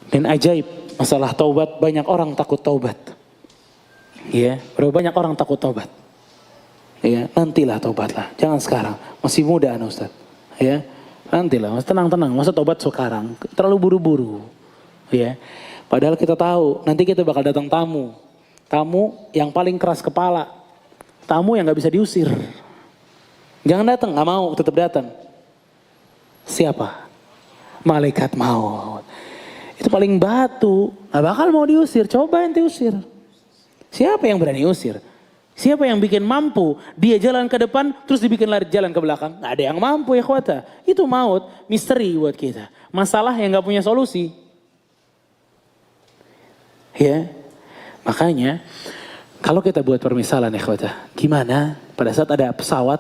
Dan ajaib, masalah taubat, banyak orang takut taubat. Ya, berapa banyak orang takut taubat. Ya, nantilah taubatlah, jangan sekarang. Masih muda Ustaz. Ya, nantilah, tenang-tenang, masa taubat sekarang, terlalu buru-buru. Ya. Padahal kita tahu, nanti kita bakal datang tamu. Tamu yang paling keras kepala. Tamu yang gak bisa diusir. Jangan datang, gak mau, tetap datang. Siapa? Malaikat maut. Itu paling batu, gak bakal mau diusir, coba ente usir. Siapa yang berani usir? Siapa yang bikin mampu dia jalan ke depan terus dibikin lari jalan ke belakang? Gak ada yang mampu ya khawata. Itu maut, misteri buat kita. Masalah yang gak punya solusi. Ya, makanya kalau kita buat permisalan ya khawata. Gimana pada saat ada pesawat,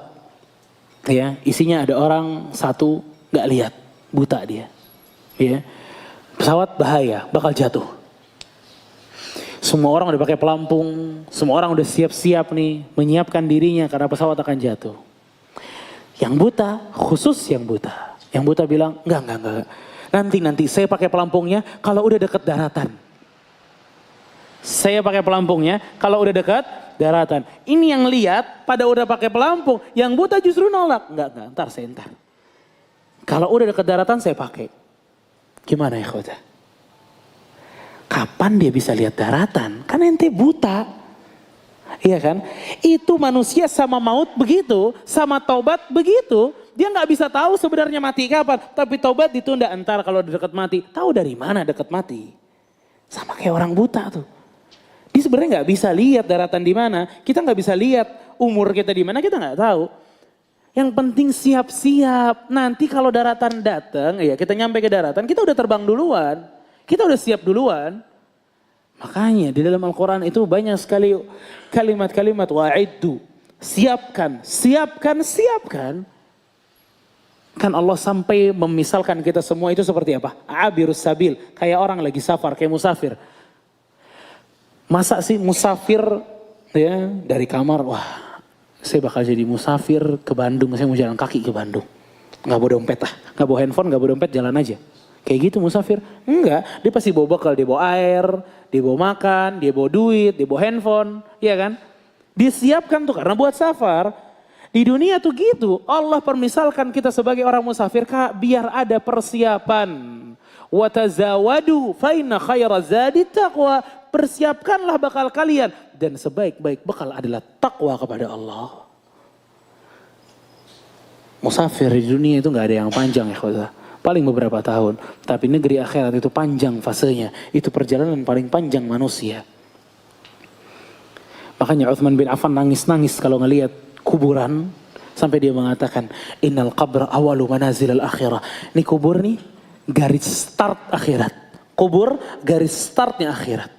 ya isinya ada orang satu gak lihat, buta dia. Ya, pesawat bahaya, bakal jatuh. Semua orang udah pakai pelampung, semua orang udah siap-siap nih menyiapkan dirinya karena pesawat akan jatuh. Yang buta, khusus yang buta. Yang buta bilang, enggak. Nanti saya pakai pelampungnya kalau udah deket daratan. Saya pakai pelampungnya kalau udah dekat daratan. Ini yang lihat pada udah pakai pelampung, yang buta justru nolak. Enggak, ntar. Kalau udah dekat daratan saya pakai. Gimana ya khawata? Kapan dia bisa lihat daratan? Kan ente buta. Iya kan? Itu manusia sama maut begitu, sama taubat begitu. Dia nggak bisa tahu sebenarnya mati kapan. Tapi taubat ditunda entar kalau dekat mati. Tahu dari mana dekat mati? Sama kayak orang buta tuh. Dia sebenarnya nggak bisa lihat daratan di mana. Kita nggak bisa lihat umur kita di mana, kita nggak tahu. Yang penting siap-siap. Nanti kalau daratan datang, ya kita nyampe ke daratan, kita udah terbang duluan. Kita udah siap duluan. Makanya di dalam Al-Quran itu banyak sekali kalimat-kalimat wa'iddu. Siapkan. Kan Allah sampai memisalkan kita semua itu seperti apa? Abirus sabil. Kayak orang lagi safar, kayak musafir. Masa sih musafir ya dari kamar, wah saya bakal jadi musafir ke Bandung. Saya mau jalan kaki ke Bandung. Gak bawa dompet lah. Gak bawa handphone, gak bawa dompet, jalan aja. Kayak gitu musafir. Enggak, dia pasti bawa bekal, dia bawa air, dia bawa makan, dia bawa duit, dia bawa handphone, iya kan? Disiapkan tuh karena buat safar. Di dunia tuh gitu, Allah permisalkan kita sebagai orang musafir, Kak, biar ada persiapan. Wa tazawadu fa inna khaira zadi taqwa. Persiapkanlah bekal kalian dan sebaik-baik bekal adalah takwa kepada Allah. Musafir di dunia itu enggak ada yang panjang ya khawata. Paling beberapa tahun. Tapi negeri akhirat itu panjang fasenya. Itu perjalanan paling panjang manusia. Makanya Uthman bin Affan nangis-nangis kalau ngelihat kuburan. Sampai dia mengatakan, Innal qabra awalu manazil al-akhirah. Ini kubur nih garis start akhirat. Kubur garis startnya akhirat.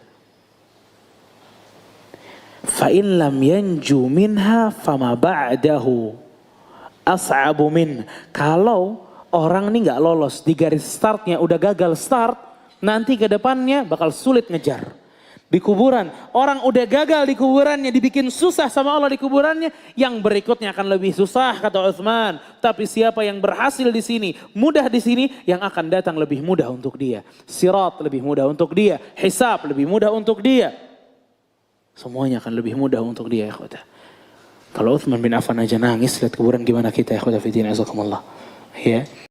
Fa'in lam yanju minha fama ba'dahu as'abu min. Kalau orang ini gak lolos di garis startnya, udah gagal start, nanti ke depannya bakal sulit ngejar. Di kuburan, orang udah gagal di kuburannya, dibikin susah sama Allah di kuburannya, yang berikutnya akan lebih susah kata Uthman. Tapi siapa yang berhasil di sini, mudah di sini, yang akan datang lebih mudah untuk dia. Sirat lebih mudah untuk dia, hisab lebih mudah untuk dia. Semuanya akan lebih mudah untuk dia ya khawata. Kalau Uthman bin Affan aja nangis lihat kuburan, gimana kita ya khawata fiddin azakumullah. Ya.